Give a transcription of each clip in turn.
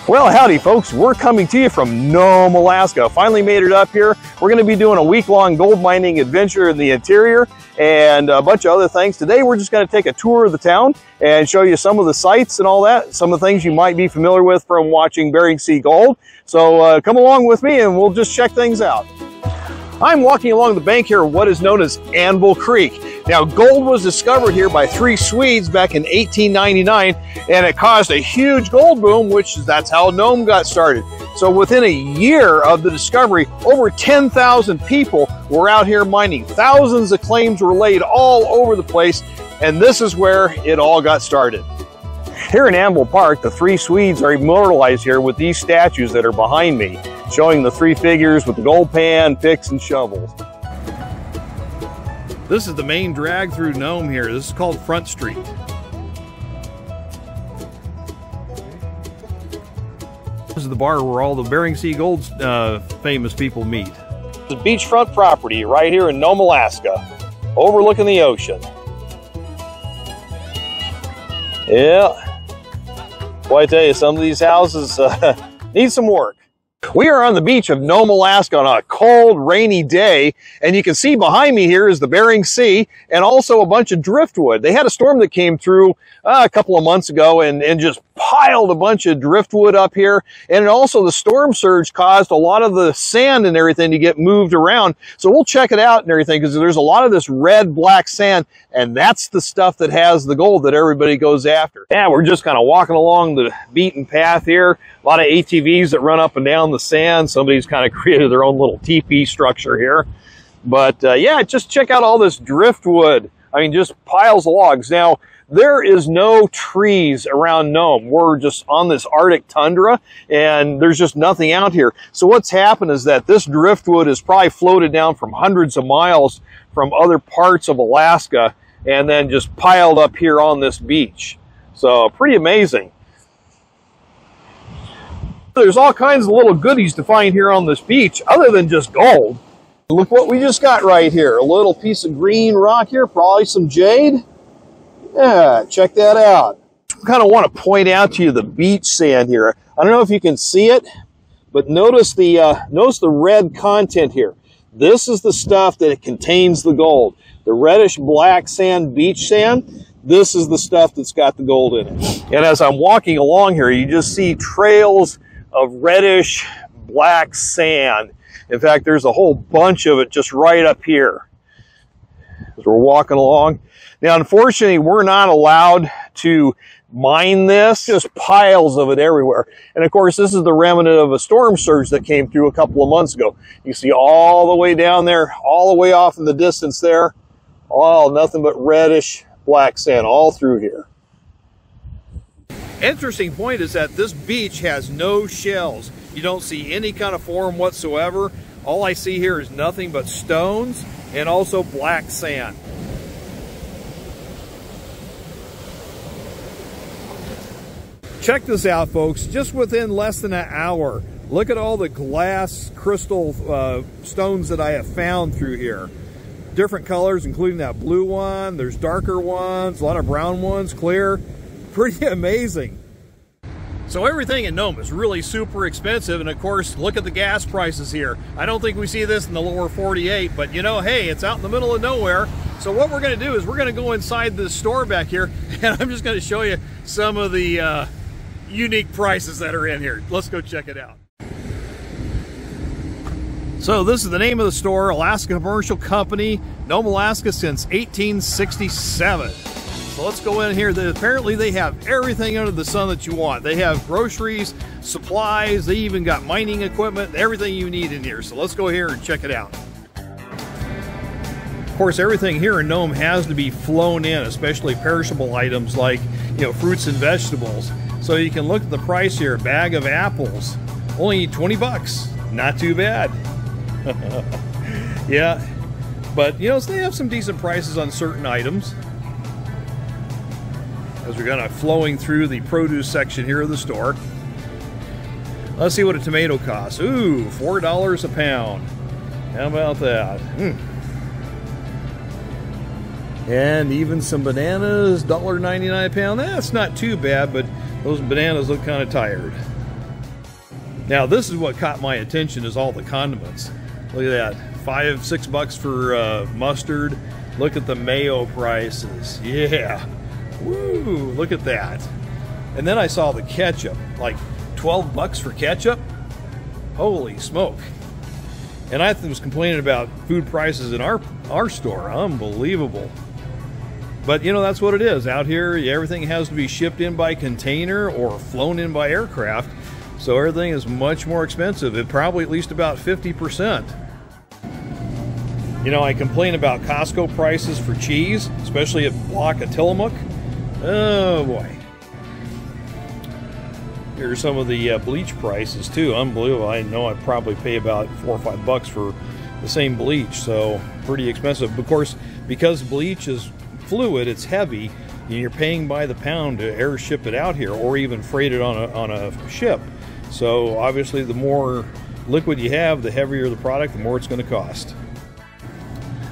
Well, howdy folks, we're coming to you from Nome, Alaska. Finally made it up here. We're going to be doing a week-long gold mining adventure in the interior and a bunch of other things. Today we're just going to take a tour of the town and show you some of the sights and all that, some of the things you might be familiar with from watching Bering Sea gold. So come along with me and we'll just check things out. I'm walking along the bank here of what is known as Anvil Creek. Now, gold was discovered here by 3 Swedes back in 1899, and it caused a huge gold boom, that's how Nome got started. So within a year of the discovery, over 10,000 people were out here mining. Thousands of claims were laid all over the place, and this is where it all got started. Here in Anvil Park, the 3 Swedes are immortalized here with these statues that are behind me, showing the 3 figures with the gold pan, picks, and shovels. This is the main drag through Nome here. This is called Front Street. This is the bar where all the Bering Sea Gold's famous people meet. The beachfront property right here in Nome, Alaska, overlooking the ocean. Yeah. Boy, I tell you, some of these houses need some work. We are on the beach of Nome, Alaska on a cold, rainy day, and you can see behind me here is the Bering Sea and also a bunch of driftwood. They had a storm that came through a couple of months ago and just piled a bunch of driftwood up here, and also the storm surge caused a lot of the sand and everything to get moved around. So we'll check it out and everything, because there's a lot of this red black sand, and that's the stuff that has the gold that everybody goes after. Yeah, we're just kind of walking along the beaten path here. A lot of ATVs that run up and down the sand. Somebody's kind of created their own little teepee structure here. But yeah, just check out all this driftwood. I mean, just piles of logs. Now, there is no trees around Nome. We're just on this Arctic tundra, and there's just nothing out here. So what's happened is that this driftwood is probably floated down from hundreds of miles from other parts of Alaska and then just piled up here on this beach. So pretty amazing. There's all kinds of little goodies to find here on this beach other than just gold. Look what we just got right here. A little piece of green rock here, probably some jade. Yeah, check that out. I kind of want to point out to you the beach sand here. I don't know if you can see it, but notice the red content here. This is the stuff that it contains the gold. The reddish black sand, beach sand, this is the stuff that's got the gold in it. And as I'm walking along here, you just see trails of reddish black sand. In fact, there's a whole bunch of it just right up here as we're walking along. Now, unfortunately, we're not allowed to mine this, just piles of it everywhere. And of course, this is the remnant of a storm surge that came through a couple of months ago. You see all the way down there, all the way off in the distance there, all nothing but reddish black sand all through here. Interesting point is that this beach has no shells. You don't see any kind of form whatsoever. All I see here is nothing but stones and also black sand. Check this out, folks. Just within less than an hour, look at all the glass crystal stones that I have found through here. Different colors, including that blue one. There's darker ones, a lot of brown ones, clear. Pretty amazing. So everything in Nome is really super expensive, and of course, look at the gas prices here. I don't think we see this in the lower 48, but you know, hey, it's out in the middle of nowhere. So what we're going to do is we're going to go inside this store back here, and I'm just going to show you some of the unique prices that are in here. Let's go check it out. So this is the name of the store, Alaskan Commercial Company, Nome, Alaska, since 1867. So let's go in here. Apparently they have everything under the sun that you want. They have groceries, supplies, they even got mining equipment, everything you need in here. So let's go here and check it out. Of course, everything here in Nome has to be flown in, especially perishable items like, you know, fruits and vegetables. So you can look at the price here. A bag of apples, only 20 bucks. Not too bad. Yeah, but you know, so they have some decent prices on certain items. As we're kind of flowing through the produce section here of the store. Let's see what a tomato costs. Ooh, $4 a pound. How about that? And even some bananas, $1.99 a pound. That's not too bad, but those bananas look kind of tired. Now this is what caught my attention, is all the condiments. Look at that, $5-6 for mustard. Look at the mayo prices. Yeah, woo, look at that. And then I saw the ketchup, like $12 for ketchup. Holy smoke. And I was complaining about food prices in our store. Unbelievable. But you know, that's what it is. Out here, everything has to be shipped in by container or flown in by aircraft. So everything is much more expensive. It probably at least about 50%. You know, I complain about Costco prices for cheese, especially at block of Tillamook. Oh boy. Here's some of the bleach prices too. Unbelievable. I know I probably pay about $4 or $5 for the same bleach, so pretty expensive. Of course, because bleach is fluid, it's heavy, and you're paying by the pound to air ship it out here, or even freight it on a ship. So obviously, the more liquid you have, the heavier the product, the more it's going to cost.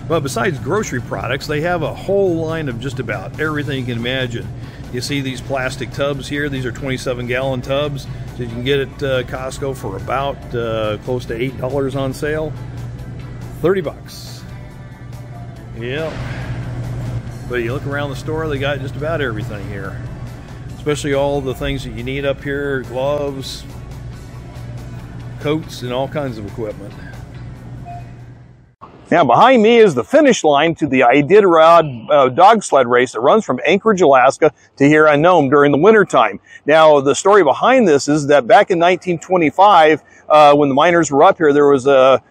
But besides grocery products, they have a whole line of just about everything you can imagine. You see these plastic tubs here. These are 27-gallon tubs that you can get at Costco for about close to $8 on sale. $30. Yeah. But you look around the store, they got just about everything here. Especially all the things that you need up here, gloves, coats, and all kinds of equipment. Now behind me is the finish line to the Iditarod dog sled race that runs from Anchorage, Alaska to here on Nome during the wintertime. Now the story behind this is that back in 1925, when the miners were up here, there was an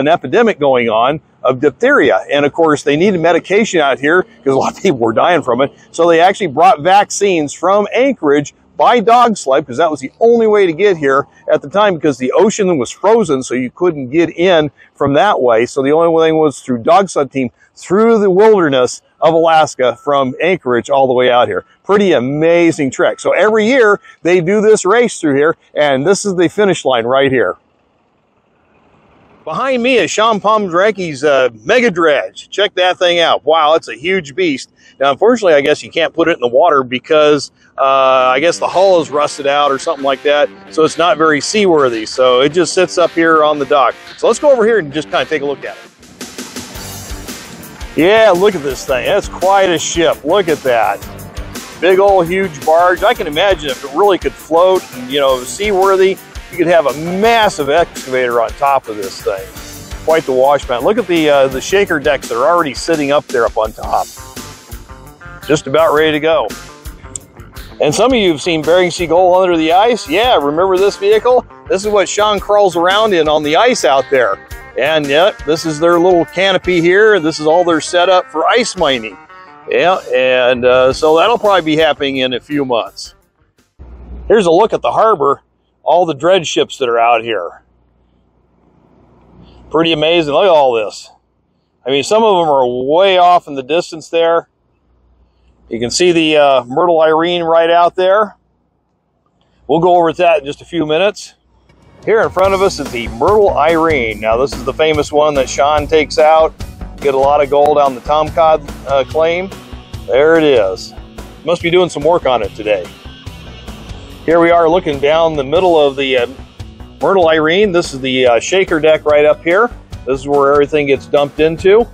epidemic going on of diphtheria. And of course they needed medication out here because a lot of people were dying from it. So they actually brought vaccines from Anchorage by dog sled, because that was the only way to get here at the time, because the ocean was frozen, so you couldn't get in from that way. So the only thing was through dog sled team through the wilderness of Alaska from Anchorage all the way out here. Pretty amazing trek. So every year they do this race through here, and this is the finish line right here. Behind me is Sean Pomdranke's Mega Dredge. Check that thing out. Wow, it's a huge beast. Now, unfortunately, I guess you can't put it in the water because I guess the hull is rusted out or something like that, so it's not very seaworthy. So it just sits up here on the dock. So let's go over here and just kind of take a look at it. Yeah, look at this thing. That's quite a ship. Look at that. Big old huge barge. I can imagine if it really could float and, you know, seaworthy, you could have a massive excavator on top of this thing. Quite the wash mount. Look at the shaker decks that are already sitting up there up on top. Just about ready to go. And some of you have seen Bering Sea Gold under the ice. Yeah, remember this vehicle? This is what Sean crawls around in on the ice out there. And yeah, this is their little canopy here. This is all their setup for ice mining. Yeah, and so that'll probably be happening in a few months. Here's a look at the harbor. All the dredge ships that are out here. Pretty amazing. Look at all this. I mean, some of them are way off in the distance there. You can see the Myrtle Irene right out there. We'll go over that in just a few minutes. Here in front of us is the Myrtle Irene. Now, this is the famous one that Sean takes out. Get a lot of gold on the Tomcod claim. There it is. Must be doing some work on it today. Here we are looking down the middle of the Myrtle Irene. This is the shaker deck right up here. This is where everything gets dumped into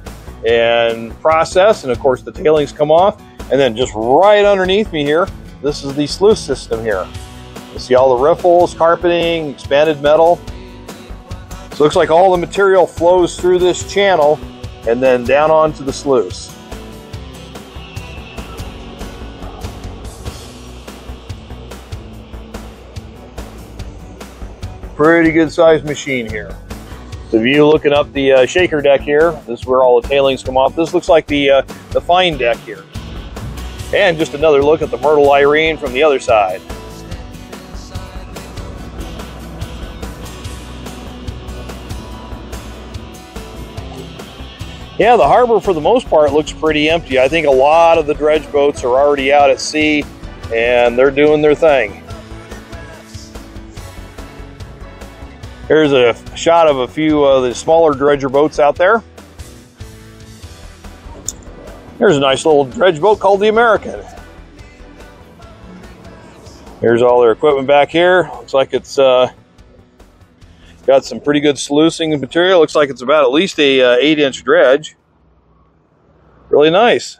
and processed, and of course the tailings come off. And then just right underneath me here, this is the sluice system here. You see all the riffles, carpeting, expanded metal. So it looks like all the material flows through this channel and then down onto the sluice. Pretty good sized machine here. The view looking up the shaker deck here, this is where all the tailings come off. This looks like the fine deck here. And just another look at the Myrtle Irene from the other side. Yeah, the harbor for the most part looks pretty empty. I think a lot of the dredge boats are already out at sea and they're doing their thing. Here's a shot of a few of the smaller dredger boats out there. Here's a nice little dredge boat called the American. Here's all their equipment back here. Looks like it's got some pretty good sluicing material. Looks like it's about at least a 8-inch dredge. Really nice.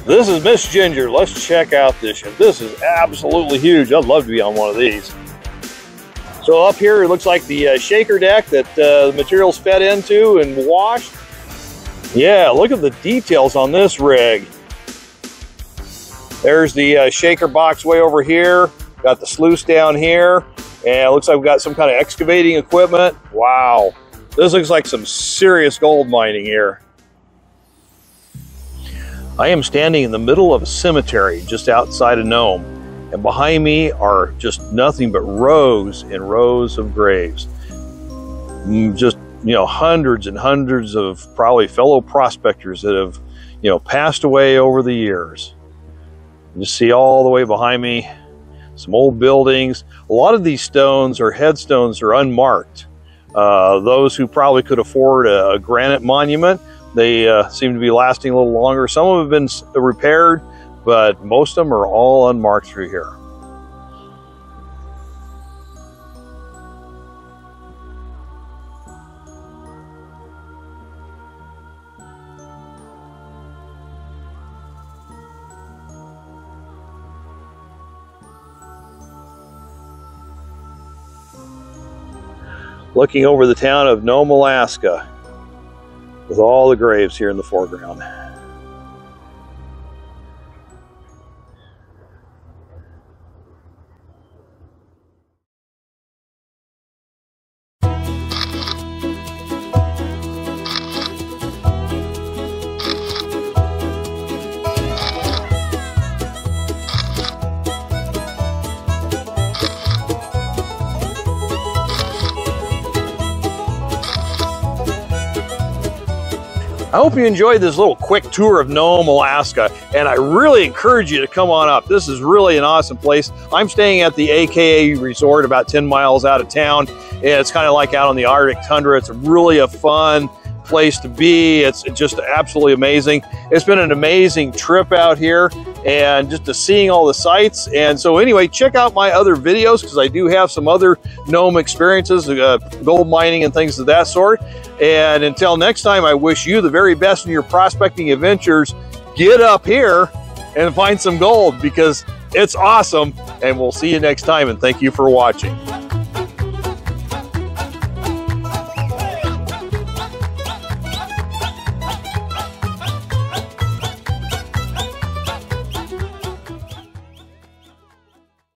This is Miss Ginger. Let's check out this ship. This is absolutely huge. I'd love to be on one of these. So up here, it looks like the shaker deck that the material's fed into and washed. Yeah, look at the details on this rig. There's the shaker box way over here. Got the sluice down here. And it looks like we've got some kind of excavating equipment. Wow. This looks like some serious gold mining here. I am standing in the middle of a cemetery just outside of Nome. And behind me are just nothing but rows and rows of graves. Just, you know, hundreds and hundreds of probably fellow prospectors that have, you know, passed away over the years. You see all the way behind me, some old buildings. A lot of these stones or headstones are unmarked. Those who probably could afford a granite monument, they seem to be lasting a little longer. Some of them have been repaired, but most of them are all unmarked through here. Looking over the town of Nome, Alaska, with all the graves here in the foreground. I hope you enjoyed this little quick tour of Nome, Alaska, and I really encourage you to come on up. This is really an awesome place. I'm staying at the AKA Resort about 10 miles out of town. It's kind of like out on the Arctic tundra. It's really a fun place to be. It's just absolutely amazing. It's been an amazing trip out here and just to seeing all the sights. And so anyway, check out my other videos because I do have some other Nome experiences, gold mining and things of that sort. And until next time, I wish you the very best in your prospecting adventures. Get up here and find some gold because it's awesome. And we'll see you next time. And thank you for watching.